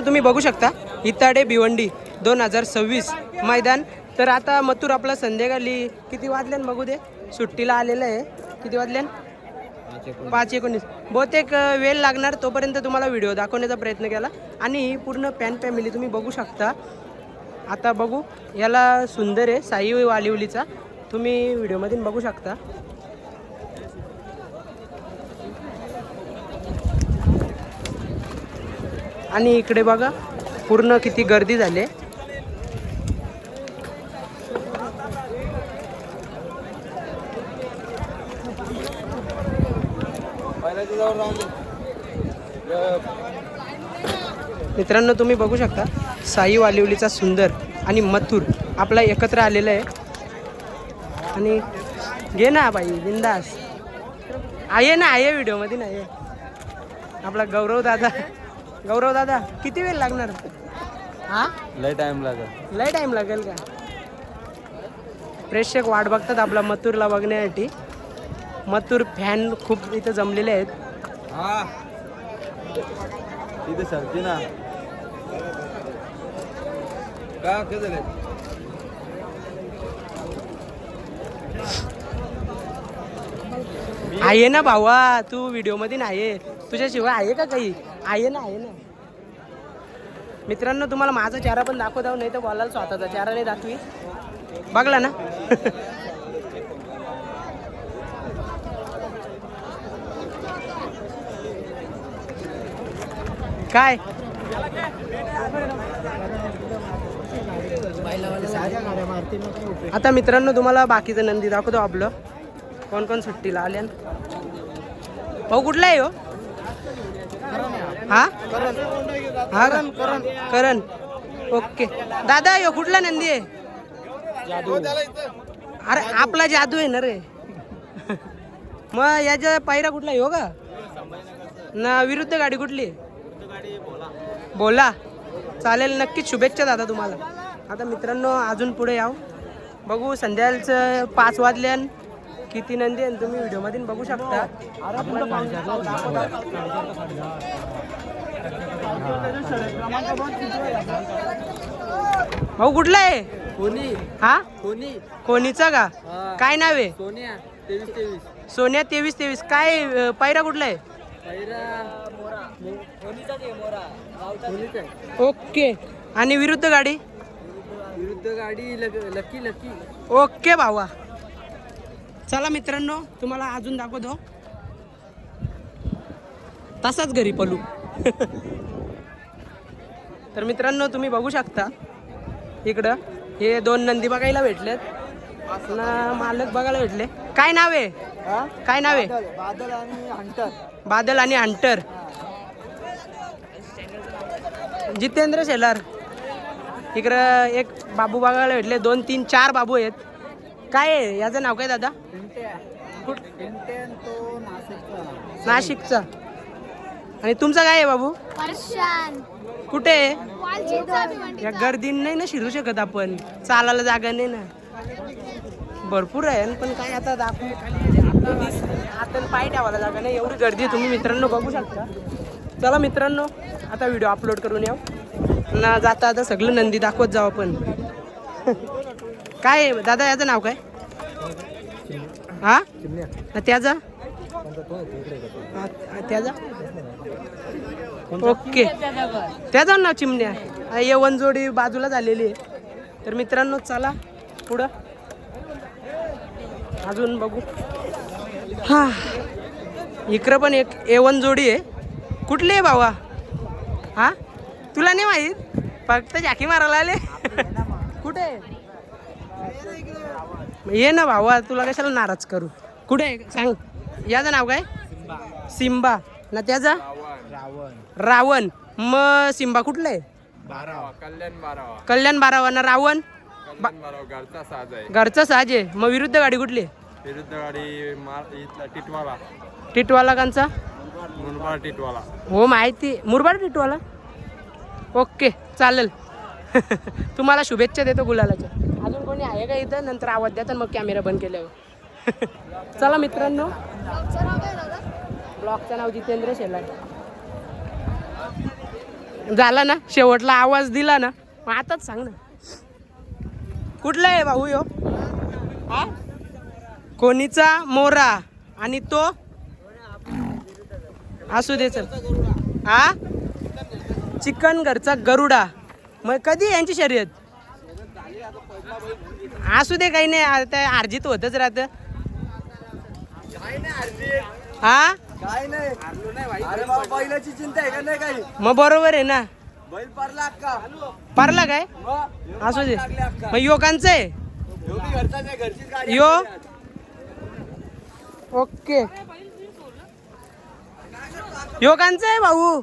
तुम्ही बघू शकता इताडे भिवंडी 2026 मैदान. तर आता मथुर आपला संध्याकाळी किती वाजल्यान बघू दे, सुट्टीला आलेलं आहे. किती वाजल्यान? 5:19. बहुतेक वेळ लागणार, तोपर्यंत तुम्हाला व्हिडिओ दाखवण्याचा प्रयत्न केला. आणि ही पूर्ण पॅन फॅमिली तुम्ही बघू शकता. आता बघू, याला सुंदर आहे साई वालिवलीचा, तुम्ही व्हिडिओमधून बघू शकता. आणि इकडे बघा पूर्ण किती गर्दी झाली. मित्रांनो तुम्ही बघू शकता साई वालिवलीचा सुंदर आणि मथुर आपला एकत्र आलेला आहे. आणि घे ना बाई बिंदास आहे ना, आहे व्हिडिओमध्ये नाही आपला गौरव दादा. किती वेळ लागणार? हा लय टाइम लागेल का? प्रेक्षक वाट बघतात आपला मथुरला बघण्यासाठी. मथुर फॅन खूप इथं जमलेले आहेत. तिथे सरते ना का झालं? आहे ना भावा, तू व्हिडिओ मध्ये नाही, तुझ्याशिवाय आहे का काही? आहे ना. मित्रांनो तुम्हाला माझा चेहरा पण दाखवत आहो, नाही तर बोलायला स्वतःचा चेहरा नाही दाखवी. बघला ना. काय आता मित्रांनो तुम्हाला बाकीचं नंदी दाखवतो. आपलं कोण कोण सुट्टीला आल्या. भाऊ कुठला आहे हो? हा करण. ओके दादा, यो कुठला नंदी आहे? अरे आपला जादू आहे ना रे. मग याच्या पायरा कुठला आहे हो का ना? विरुद्ध गाडी कुठली? बोला. चालेल, नक्कीच शुभेच्छा दादा तुम्हाला. आता मित्रांनो अजून पुढे याव, बघू संध्याकाळचं 5 वाजल्यान किती नंदी आहे तुम्ही व्हिडिओमध्ये बघू शकता. भाऊ कुठला आहे? कोणी? हा कोणीचा का? हा. काय नाव आहे? सोनिया 23. सोन्या 23. काय पायरा कुठला आहे? ओके. आणि विरुद्ध गाडी? लकी. ओके भावा. चला मित्रांनो तुम्हाला अजून दाखवतो, तसाच घरी पलू. तर मित्रांनो तुम्ही बघू शकता इकडं हे 2 नंदी बघायला भेटलेत ना, मालक बघायला भेटले. काय नाव आहे? काय नाव आहे? बादल आणि हंटर. जितेंद्र शेलार. इकडं एक बाबू बघायला भेटले, 2 3 4 बाबू आहेत. काय आहे याचं नाव? काय दादा? नाशिकचा. आणि तुमचा काय आहे बाबू? कुठे आहे? या गर्दीने नाही ना शिरू शकत आपण, चालायला जागा नाही ना, भरपूर आहे. पण काय आता दाखवू, आता पाय ठेवायला जागा नाही, एवढी गर्दी आहे. तुम्ही मित्रांनो बघू शकता. चला मित्रांनो आता व्हिडिओ अपलोड करून येऊ ना, जाता आता सगळं नंदी दाखवत जाऊ आपण. काय दादा याचं नाव काय? हा त्याचा ओके, त्याचं नाव चिमण्या. हे वनजोडी बाजूला झालेली आहे. तर मित्रांनो चला पुढं अजून बघू. हा इकडं पण एक A1 जोडी आहे. कुठली आहे भावा? हा तुला नाही माहीत, फक्त झाकी मारायला आले. कुठे आहे? ये ना भावा, तुला कशाला नाराज करू. कुठे आहे सांग. याचं नाव काय? सिम्बा. ना त्याचा? रावण. मग सिम्बा कुठला आहे? कल्याण 12. ना रावण घरचा साज आहे. मग विरुद्ध गाडी कुठली? विरुद्ध गाडी टिटवाला कांचा? मुरबाड टिटवाला. हो माहिती, मुरबाड टिटवाला. ओके चालेल. तुम्हाला शुभेच्छा देतो गुलालाच्या. अजून कोणी आहे का इथं? नंतर आवाज द्या तर मग कॅमेरा बंद केल्यावर. चला मित्रांनो, ब्लॉगचं नाव जितेंद्र शेलार. झाला ना शेवटला आवाज दिला ना मग आताच सांग ना कुठला आहे भाऊ यो हा कोणीचा मोरा आणि तो असू दे चल हा चिकन घरचा गरुडा मग कधी यांची शर्यत असू दे काही नाही आता अर्जित होतच राहत हा काय नाही हारलो नाही भाई अरे बाबा बैलाची चिंता आहे का नाही काही मग बरोबर आहे ना बैल पारला अक्का पारला काय मग असू दे मग योगांचं आहे एवढी घरचाच आहे घरचीच गाडी यो ओके योगांचं आहे भाऊ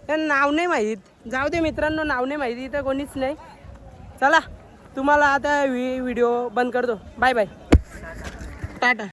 त्यांना नाव नाही माहीत जाऊ दे मित्रांनो नाव नाही माहिती इथं कोणीच नाही चला तुम्हाला आता व्हिडिओ बंद करतो बाय बाय टाटा